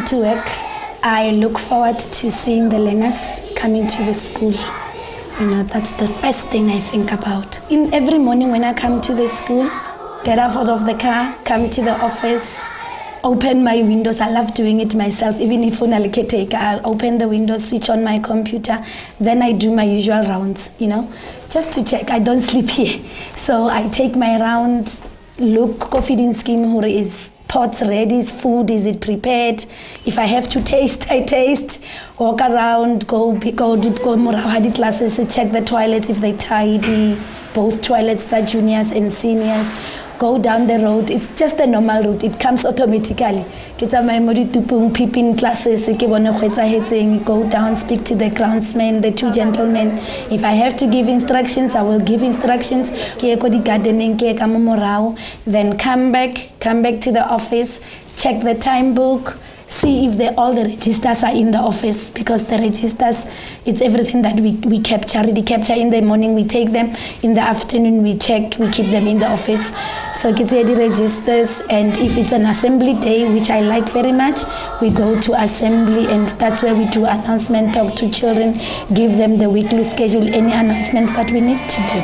to work, I look forward to seeing the learners coming to the school. That's the first thing I think about. Every morning when I come to the school, get out of the car, come to the office, open my windows. I love doing it myself, even if I'll open the windows, switch on my computer, then I do my usual rounds, just to check. I don't sleep here. So I take my rounds, look, coffee din scheme, is pots ready, is food, is it prepared? If I have to taste, I taste, walk around, go more classes, check the toilets if they tidy, both toilets, the juniors and seniors. Go down the road. It's just the normal route. It comes automatically. Peeping classes, go down, speak to the groundsman, the two gentlemen. If I have to give instructions, I will give instructions. Then come back to the office, check the time book, see if all the registers are in the office, because the registers, it's everything that we capture. We capture in the morning, we take them. In the afternoon, we check, we keep them in the office. So get the registers, and if it's an assembly day, which I like very much, we go to assembly, and that's where we do announcement, talk to children, give them the weekly schedule, any announcements that we need to do.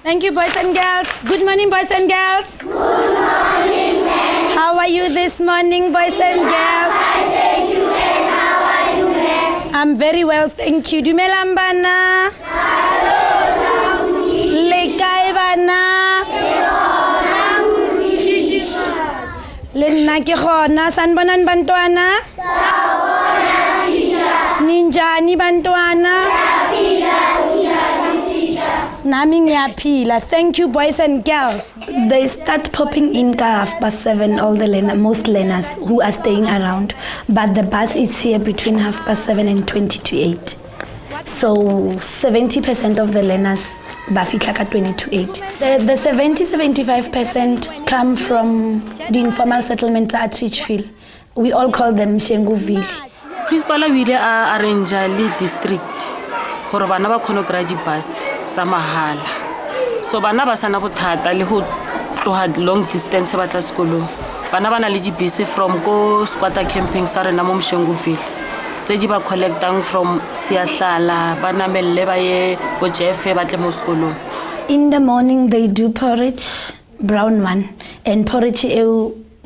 Thank you, boys and girls. Good morning, boys and girls. Good morning, ma'am. How are you this morning, boys and girls? Thank you, and how are you, ma'am? I'm very well, thank you. Dumelang bana. Hello, Champi. Le kae bana? Le nna ke gona. Sanbonan bantwana? Sawubona, teacher. Ninjani bantwana? Nami ngiyaphila. Thank you, boys and girls. They start popping in ka 7:30, all the most learners who are staying around. But the bus is here between 7:30 and 8:20. So 70% of the learners bafika ka 8:20. The 70-75% come from the informal settlement at Attridgeville. We all call them Shenguville. Principal wile a arrange le district gore bana ba khono graduate bus tsa mahala. So bana ba sana bothata le ho tloha long distance ba tla sekolong. Bana bana le dibese from go squatter camping sa rena mo Mshenguville. Tse di ba collectang from Siahlala, bana melle ba ye go Jefe ba tle mo sekolong. In the morning they do porridge, brown one, and porridge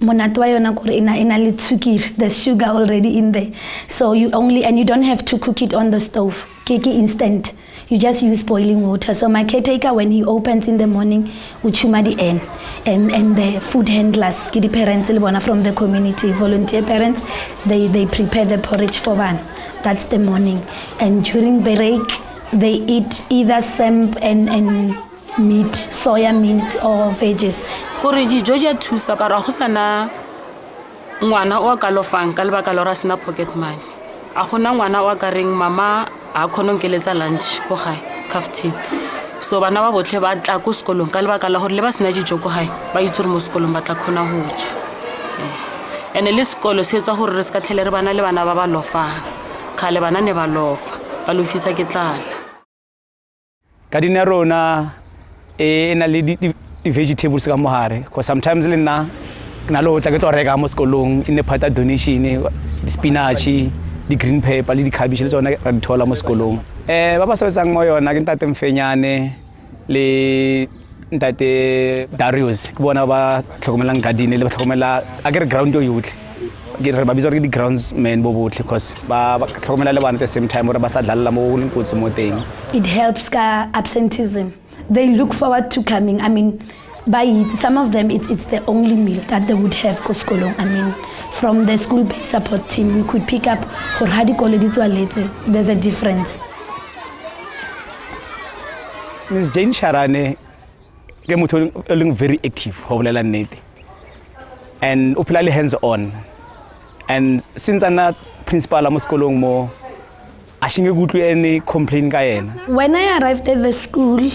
monate wa yona gore ina le tsukiri, there's sugar already in there. So you don't have to cook it on the stove. Keke instant. You just use boiling water. So my caretaker, when he opens in the morning, uchuma the end. And the food handlers, the parents from the community, volunteer parents, they prepare the porridge for one. That's the morning. And during break, they eat either samp and meat, soya meat or veggies. Koriji Georgia thusa ka ra go sana ngwana o ka lofang ka lebaka la ra sena pocket money. A gona ngwana wa ka reng mama a khonong keletsa lunch go gae skaftin. So bana ba botlhe ba tla go sekolong ka lebaka la gore le ba sena dijo go gae ba itsore mo sekolong ba tla khona go ja. Ene le sekolo se etsa gore re ska tlhele re bana le bana ba ba lofang. Khale bana ne ba lofa ba lofisa ke tlala. Ka dina rona ena le di vegetables ka mohare, because sometimes le nna na lo tla ke to reka mo sekolong in the part donation spinach, di green pepper le di cabbage le tsona ra di thola mo sekolong. Ba ba sebetsang mo yona ke ntate Mfenyane le ntate Darius ke bona ba tlhokomelang garden le ba tlhokomela agri ground yo yotlhe. Ke re ba bitsa re di groundsmen bo botlhe because ba tlhokomela le bana at the same time gore ba sa dlalla mo le kotsi mo teng. It helps ka absenteeism. They look forward to coming. I mean, by some of them, it's the only meal that they would have koskolong. I mean, from the school-based support team, we could pick up there's a difference. Ms. Jane Tsharane is very active, and openly hands-on. And since I'm not principal at school, I shouldn't any complaint. When I arrived at the school,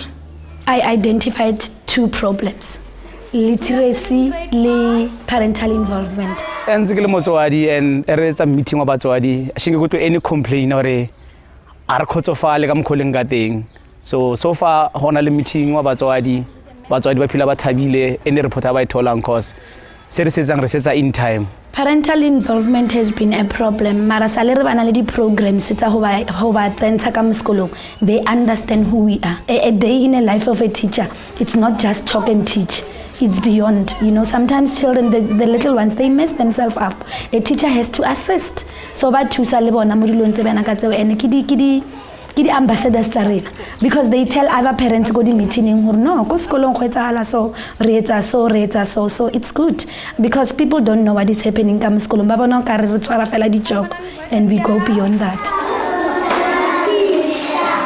I identified 2 problems: literacy and parental involvement. And ke le motswadi and re tsa meeting wa batswadi shinge go to any complain or are khotsofale ka mkholeng ka teng. So far hona le meeting wa batswadi ba phila ba thabile any report ba itholang cause se re setsa in time. Parental involvement has been a problem. Mara salary bana le di programs tsa ho ba tsentsa ka mskolong. They understand who we are. A day in a life of a teacher, it's not just talk and teach. It's beyond. You know, sometimes children, the little ones, they mess themselves up. The teacher has to assist. So ba thusa le bona mo dilong tse bana ka tseo ene ke di ambassadors tsa rena, because they tell other parents go di meeting hore no go skolong go etsahala so re etsa so it's good, because people don't know what is happening ka mskolong ba bona ka re tshwara fela di joke, and we go beyond that.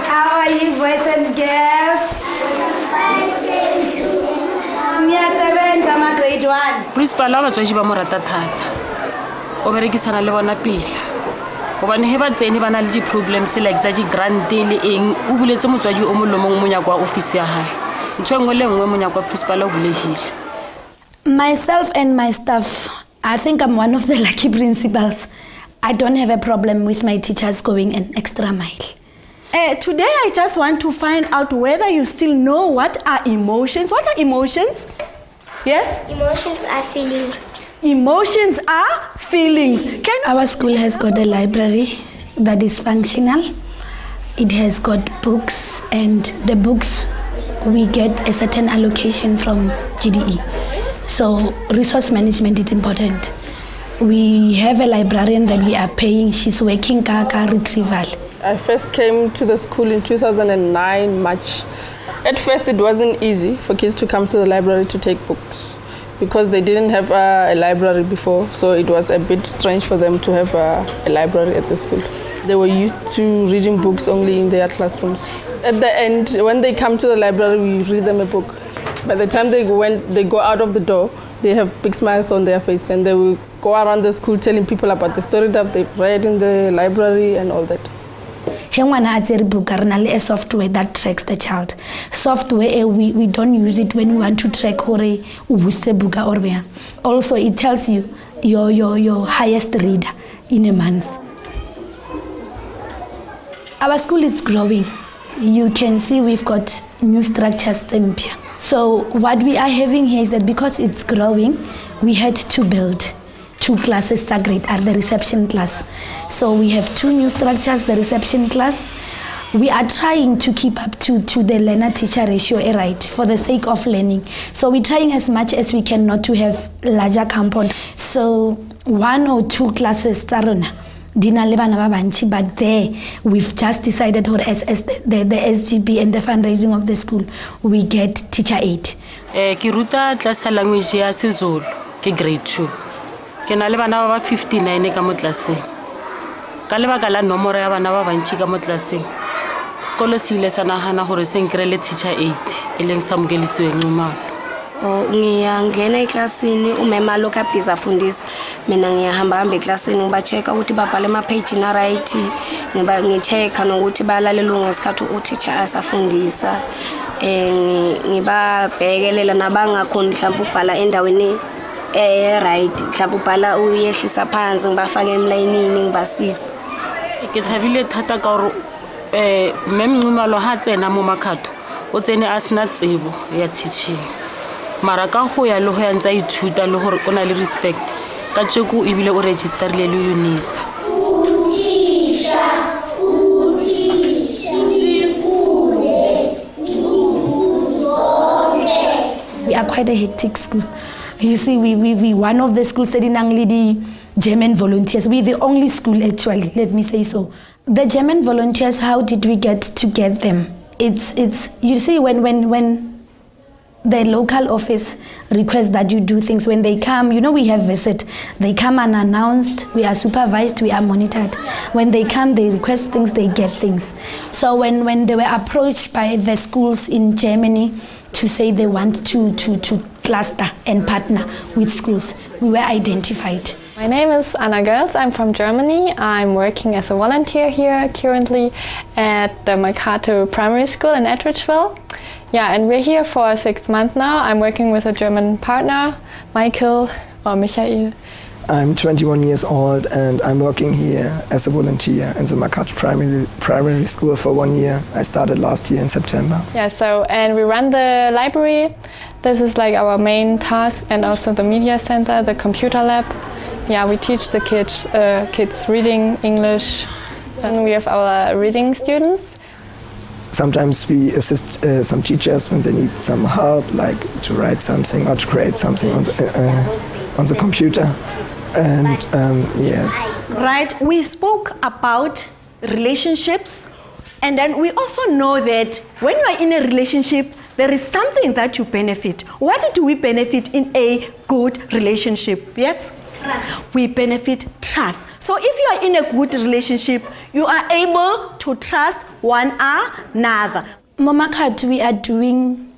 How are you boys and girls? Nia 7 ama grade 1. Principal wa batswadi ba mo rata thata o berekisana le bona pila gobane he ba tsene bana le di problems like tsa di grant le eng o buletse motswadi o molomong mo nyakwa office ya hae ntho engwe le engwe mo nyakwa principal o bulegile. Myself and my staff, I think I'm one of the lucky principals. I don't have a problem with my teachers going an extra mile. Today I just want to find out whether you still know what are emotions. What are emotions? Yes? Emotions are feelings. Emotions are feelings. Our school has got a library that is functional. It has got books, and the books we get a certain allocation from GDE. So resource management is important. We have a librarian that we are paying. She's working Kaka retrieval. I first came to the school in 2009 March. At first it wasn't easy for kids to come to the library to take books, because they didn't have a library before, so it was a bit strange for them to have a library at the school. They were used to reading books only in their classrooms. At the end, when they come to the library, we read them a book. By the time they go out of the door, they have big smiles on their face, and they will go around the school telling people about the story that they've read in the library and all that. A software that tracks the child. Software, we don't use it when we want to track or also it tells you your highest reader in a month. Our school is growing. You can see we've got new structures. So what we are having here is that because it's growing, we had to build 2 classes grade at the reception class. So we have 2 new structures, the reception class. We are trying to keep up to the learner-teacher ratio, right, for the sake of learning. So we're trying as much as we can not to have larger compound. So 1 or 2 classes, but there we've just decided as the SGB and the fundraising of the school, we get teacher aid. Ke ruta class language ya Zodwa ke grade 2. Ke na le bana ba 59 ka mo tlaseng. Ka lebaka la nomoro ya bana ba bantsi ka mo tlaseng. Sekolo se ile sa nagana gore se nkrele teacher aid e leng sa mogelisiweng Nxumalo. Ngiyangena eklasini umema lokho abhiza afundisa, mina ngiyahamba eklasini ngibacheka ukuthi babhale ama page na right, ngicheka nokuthi balalela ngesikhathi uteacher asafundisa, ngibabhekelela nabangakhona mhlawumbe ukubhala endaweni right, mhlawumbe ubhala uyehlisa phansi ngibafaka emlayinini ngibasiza. Ke thabile thata ka gore mem Nxumalo ha tsena mo Makgatho o tsene a sena tsebo ya teaching. Mara ka go ya le go ya ntsa ithuta le gore o na le respect ka tsheko ebile o registerile le UNISA. We are quite a hectic school. You see, we one of the schools that in the German volunteers. We're the only school actually, let me say so. The German volunteers, how did we get them? It's you see when the local office requests that you do things, when they come, you know, we have visit, they come unannounced, we are supervised, we are monitored. When they come, they request things, they get things. So when they were approached by the schools in Germany to say they want to cluster and partner with schools, we were identified. My name is Anna Girls. I'm from Germany. I'm working as a volunteer here currently at the Makgatho Primary School in Attridgeville. Yeah, and we're here for 6 months now. I'm working with a German partner, Michael or Michael. I'm 21 years old and I'm working here as a volunteer in the Makgatho Primary School for 1 year. I started last year in September. Yeah, and we run the library. This is like our main task, and also the media center, the computer lab. Yeah, we teach the kids reading, English, and we have our reading students. Sometimes we assist some teachers when they need some help, like to write something or to create something on the computer. And yes. Right, we spoke about relationships, and then we also know that when you are in a relationship, there is something that you benefit. What do we benefit in a good relationship? Yes? Trust. We benefit trust. So if you are in a good relationship, you are able to trust one another. Makgatho, we are doing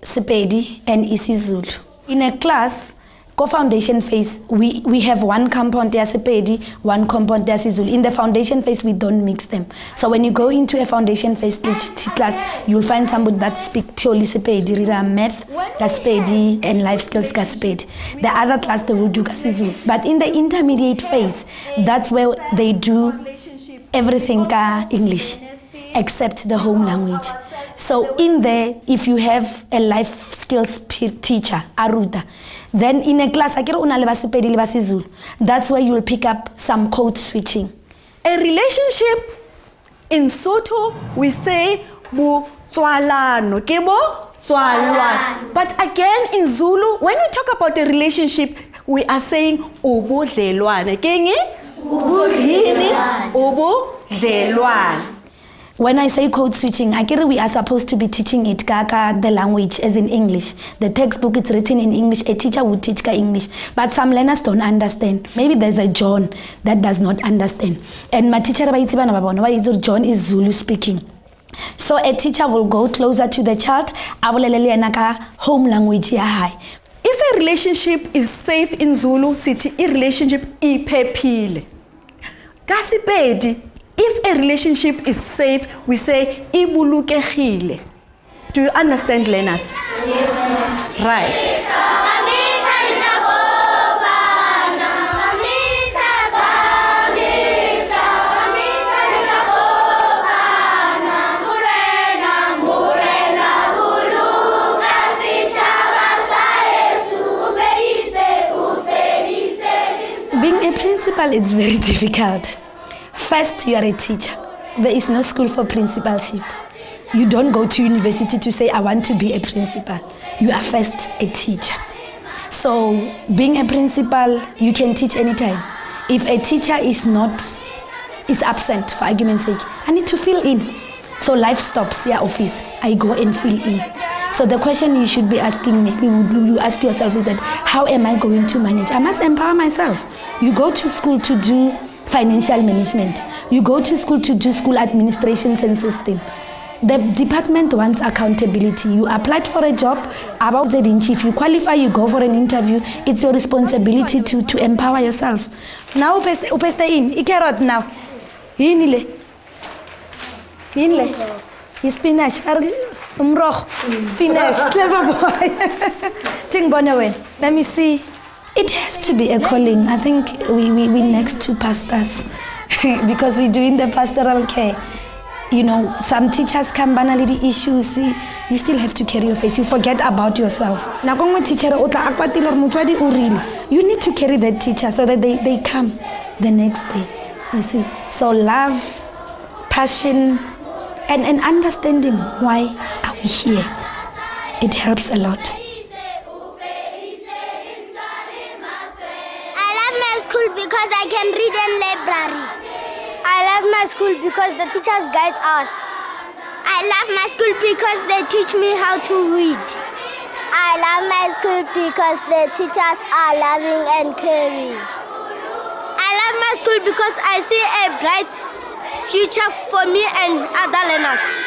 Sepedi and isiZulu. In a class, co-foundation phase, we have one compound there Sepedi, one compound there isiZulu. In the foundation phase, we don't mix them. So when you go into a foundation phase class, you'll find somebody that speak purely Sepedi, read math, Sepedi, and life skills Sepedi. The other class, they will do isiZulu. But in the intermediate phase, that's where they do everything English, except the home language. So in there, if you have a life skills teacher, Aruda, then in a class, that's where you will pick up some code switching. A relationship, in Sotho, we say, bu tswalano, kebo tswalwan. But again, in Zulu, when we talk about a relationship, we are saying, ubudlelwane. Kengi? Ubudlelwane. When I say code switching, we are supposed to be teaching it the language as in English. The textbook is written in English, a teacher would teach English. But some learners don't understand. Maybe there's a John that does not understand. And my teacher, John is Zulu speaking. So a teacher will go closer to the child, home language. If a relationship is safe in Zulu, city, a relationship iphephile. Kasipedi. If a relationship is safe, we say ibulukehile. Do you understand, learners? Yes. Right. Being a principal, it's very difficult. First, you are a teacher. There is no school for principalship. You don't go to university to say, I want to be a principal. You are first a teacher. So, being a principal, you can teach anytime. If a teacher is absent, for argument's sake, I need to fill in. So life stops, your office. I go and fill in. So the question you should be asking, maybe you ask yourself is that, how am I going to manage? I must empower myself. You go to school to do financial management. You go to school to do school administrations and system. The department wants accountability. You applied for a job, if you qualify, you go for an interview. It's your responsibility to empower yourself. Now, upeste in. Ikerot now. Hinile. Spinach. Spinach. Clever boy. Let me see. It has to be a calling. I think we next to pastors because we're doing the pastoral care. You know, some teachers come banality issues. You still have to carry your face. You forget about yourself. You need to carry that teacher so that they come the next day. You see. So love, passion, and understanding why are we here. It helps a lot. Because I can read in library. I love my school because the teachers guide us. I love my school because they teach me how to read. I love my school because the teachers are loving and caring. I love my school because I see a bright future for me and other learners.